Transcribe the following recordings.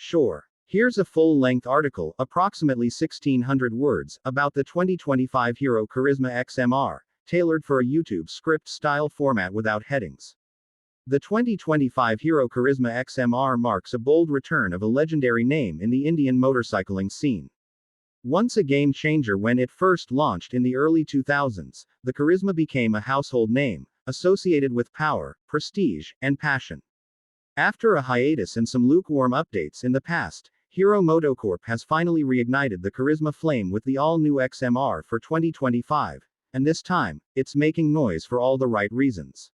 Sure. Here's a full-length article, approximately 1600 words, about the 2025 Hero Karizma XMR, tailored for a YouTube script-style format without headings. The 2025 Hero Karizma XMR marks a bold return of a legendary name in the Indian motorcycling scene. Once a game changer when it first launched in the early 2000s, the Karizma became a household name, associated with power, prestige, and passion. After a hiatus and some lukewarm updates in the past, Hero MotoCorp has finally reignited the Karizma flame with the all-new XMR for 2025, and this time, it's making noise for all the right reasons.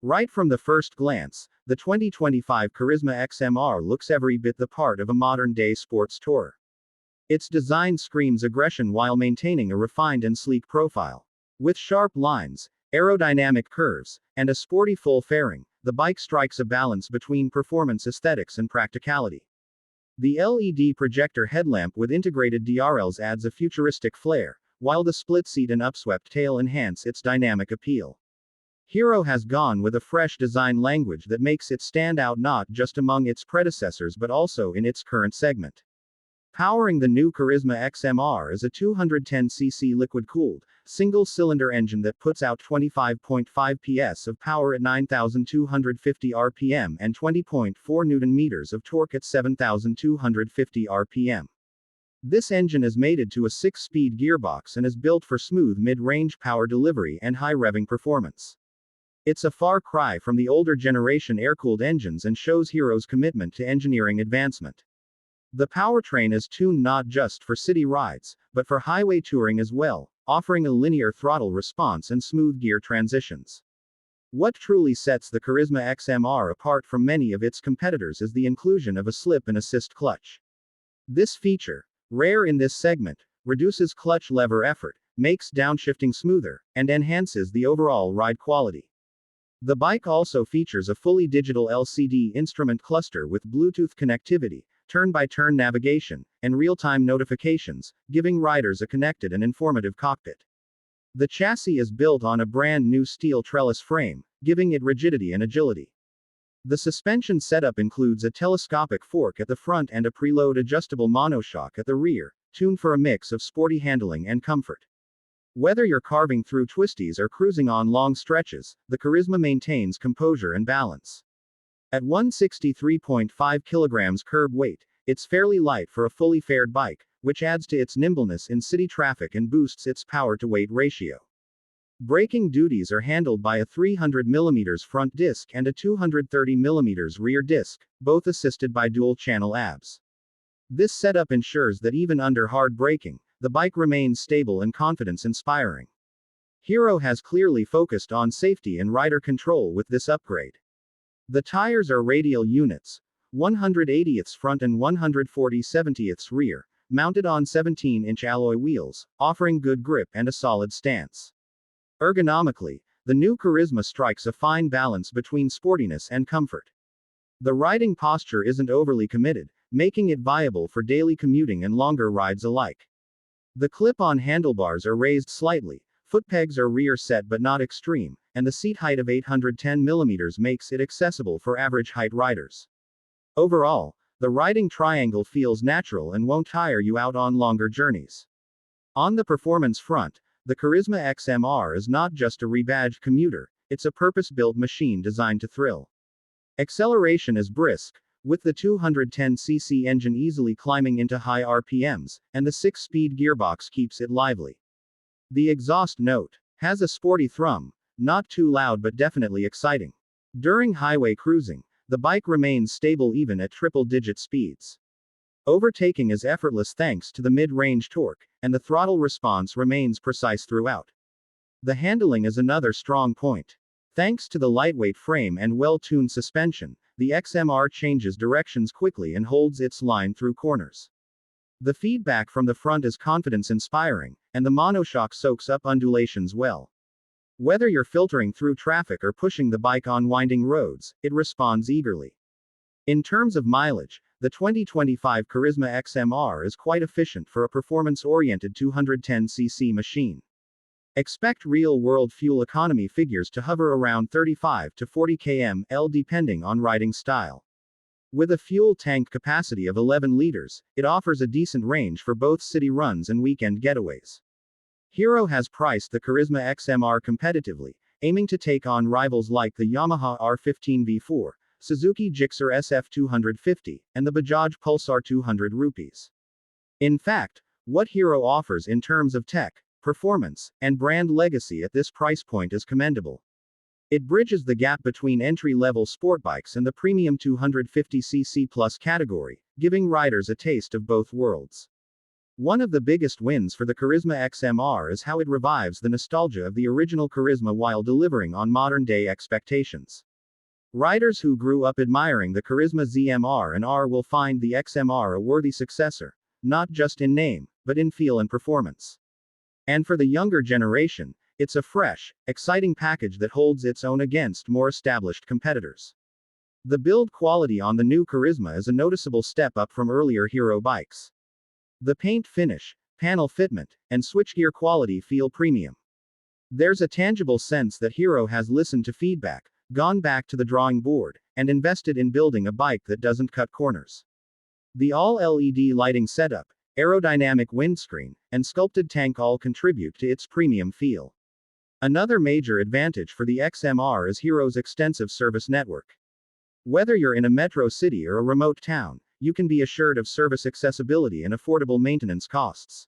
Right from the first glance, the 2025 Karizma XMR looks every bit the part of a modern-day sports tourer. Its design screams aggression while maintaining a refined and sleek profile. With sharp lines, aerodynamic curves, and a sporty full fairing, the bike strikes a balance between performance aesthetics and practicality. The LED projector headlamp with integrated DRLs adds a futuristic flair, while the split seat and upswept tail enhance its dynamic appeal. Hero has gone with a fresh design language that makes it stand out not just among its predecessors but also in its current segment. Powering the new Karizma XMR is a 210cc liquid-cooled, single-cylinder engine that puts out 25.5 PS of power at 9,250 RPM and 20.4 Nm of torque at 7,250 RPM. This engine is mated to a 6-speed gearbox and is built for smooth mid-range power delivery and high revving performance. It's a far cry from the older generation air-cooled engines and shows Hero's commitment to engineering advancement. The powertrain is tuned not just for city rides, but for highway touring as well, offering a linear throttle response and smooth gear transitions. What truly sets the Karizma XMR apart from many of its competitors is the inclusion of a slip and assist clutch. This feature, rare in this segment, reduces clutch lever effort, makes downshifting smoother, and enhances the overall ride quality. The bike also features a fully digital LCD instrument cluster with Bluetooth connectivity, turn-by-turn navigation, and real-time notifications, giving riders a connected and informative cockpit. The chassis is built on a brand-new steel trellis frame, giving it rigidity and agility. The suspension setup includes a telescopic fork at the front and a preload adjustable monoshock at the rear, tuned for a mix of sporty handling and comfort. Whether you're carving through twisties or cruising on long stretches, the Karizma maintains composure and balance. At 163.5 kilograms curb weight, it's fairly light for a fully faired bike, which adds to its nimbleness in city traffic and boosts its power-to-weight ratio. Braking duties are handled by a 300mm front disc and a 230mm rear disc, both assisted by dual-channel ABS. This setup ensures that even under hard braking, the bike remains stable and confidence-inspiring. Hero has clearly focused on safety and rider control with this upgrade. The tires are radial units, 180ths front and 140/70ths rear, mounted on 17-inch alloy wheels, offering good grip and a solid stance. Ergonomically, the new Karizma strikes a fine balance between sportiness and comfort. The riding posture isn't overly committed, making it viable for daily commuting and longer rides alike. The clip-on handlebars are raised slightly, foot pegs are rear set but not extreme, and the seat height of 810mm makes it accessible for average height riders. Overall, the riding triangle feels natural and won't tire you out on longer journeys. On the performance front, the Karizma XMR is not just a rebadged commuter, it's a purpose-built machine designed to thrill. Acceleration is brisk, with the 210cc engine easily climbing into high RPMs, and the 6-speed gearbox keeps it lively. The exhaust note has a sporty thrum, not too loud but definitely exciting. During highway cruising, the bike remains stable even at triple-digit speeds. Overtaking is effortless thanks to the mid-range torque, and the throttle response remains precise throughout. The handling is another strong point. Thanks to the lightweight frame and well-tuned suspension, the XMR changes directions quickly and holds its line through corners. The feedback from the front is confidence-inspiring, and the monoshock soaks up undulations well. Whether you're filtering through traffic or pushing the bike on winding roads, it responds eagerly. In terms of mileage, the 2025 Karizma XMR is quite efficient for a performance-oriented 210cc machine. Expect real-world fuel economy figures to hover around 35 to 40 km/h depending on riding style. With a fuel tank capacity of 11 liters, it offers a decent range for both city runs and weekend getaways. Hero has priced the Karizma XMR competitively, aiming to take on rivals like the Yamaha R15 V4, Suzuki Gixxer SF250, and the Bajaj Pulsar 200 rupees. In fact, what Hero offers in terms of tech, performance, and brand legacy at this price point is commendable. It bridges the gap between entry-level sport bikes and the premium 250cc plus category, giving riders a taste of both worlds. One of the biggest wins for the Karizma XMR is how it revives the nostalgia of the original Karizma while delivering on modern-day expectations. Riders who grew up admiring the Karizma ZMR and R will find the XMR a worthy successor, not just in name, but in feel and performance. And for the younger generation, it's a fresh, exciting package that holds its own against more established competitors. The build quality on the new Karizma is a noticeable step up from earlier Hero bikes. The paint finish, panel fitment, and switchgear quality feel premium. There's a tangible sense that Hero has listened to feedback, gone back to the drawing board, and invested in building a bike that doesn't cut corners. The all-LED lighting setup, aerodynamic windscreen, and sculpted tank all contribute to its premium feel. Another major advantage for the XMR is Hero's extensive service network. Whether you're in a metro city or a remote town, you can be assured of service accessibility and affordable maintenance costs.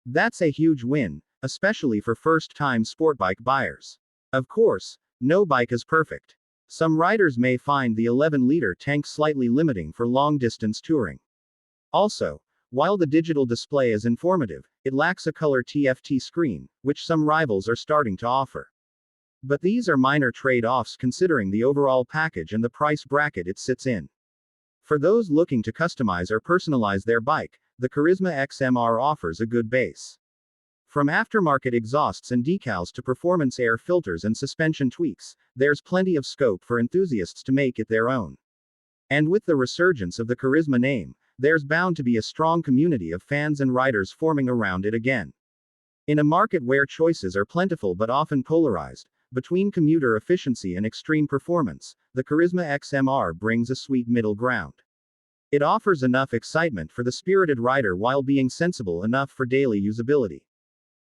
That's a huge win, especially for first-time sportbike buyers. Of course, no bike is perfect. Some riders may find the 11-liter tank slightly limiting for long-distance touring. Also, while the digital display is informative, it lacks a color TFT screen, which some rivals are starting to offer. But these are minor trade-offs considering the overall package and the price bracket it sits in. For those looking to customize or personalize their bike, the Karizma XMR offers a good base. From aftermarket exhausts and decals to performance air filters and suspension tweaks, there's plenty of scope for enthusiasts to make it their own. And with the resurgence of the Karizma name, there's bound to be a strong community of fans and riders forming around it again. In a market where choices are plentiful but often polarized, between commuter efficiency and extreme performance, the Karizma XMR brings a sweet middle ground. It offers enough excitement for the spirited rider while being sensible enough for daily usability.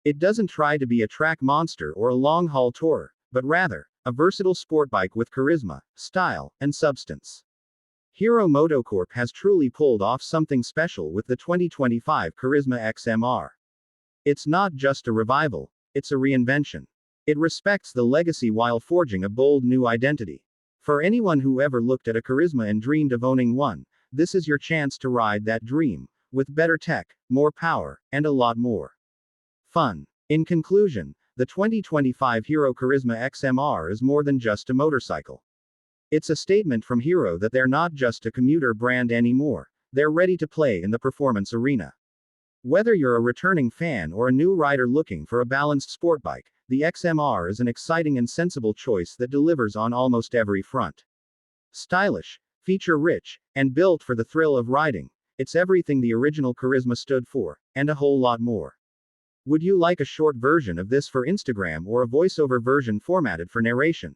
It doesn't try to be a track monster or a long-haul tourer, but rather, a versatile sport bike with charisma, style, and substance. Hero MotoCorp has truly pulled off something special with the 2025 Karizma XMR. It's not just a revival, it's a reinvention. It respects the legacy while forging a bold new identity. For anyone who ever looked at a Karizma and dreamed of owning one, this is your chance to ride that dream, with better tech, more power, and a lot more fun. In conclusion, the 2025 Hero Karizma XMR is more than just a motorcycle. It's a statement from Hero that they're not just a commuter brand anymore, they're ready to play in the performance arena. Whether you're a returning fan or a new rider looking for a balanced sport bike, the XMR is an exciting and sensible choice that delivers on almost every front. Stylish, feature-rich, and built for the thrill of riding, it's everything the original Karizma stood for, and a whole lot more. Would you like a short version of this for Instagram or a voiceover version formatted for narration?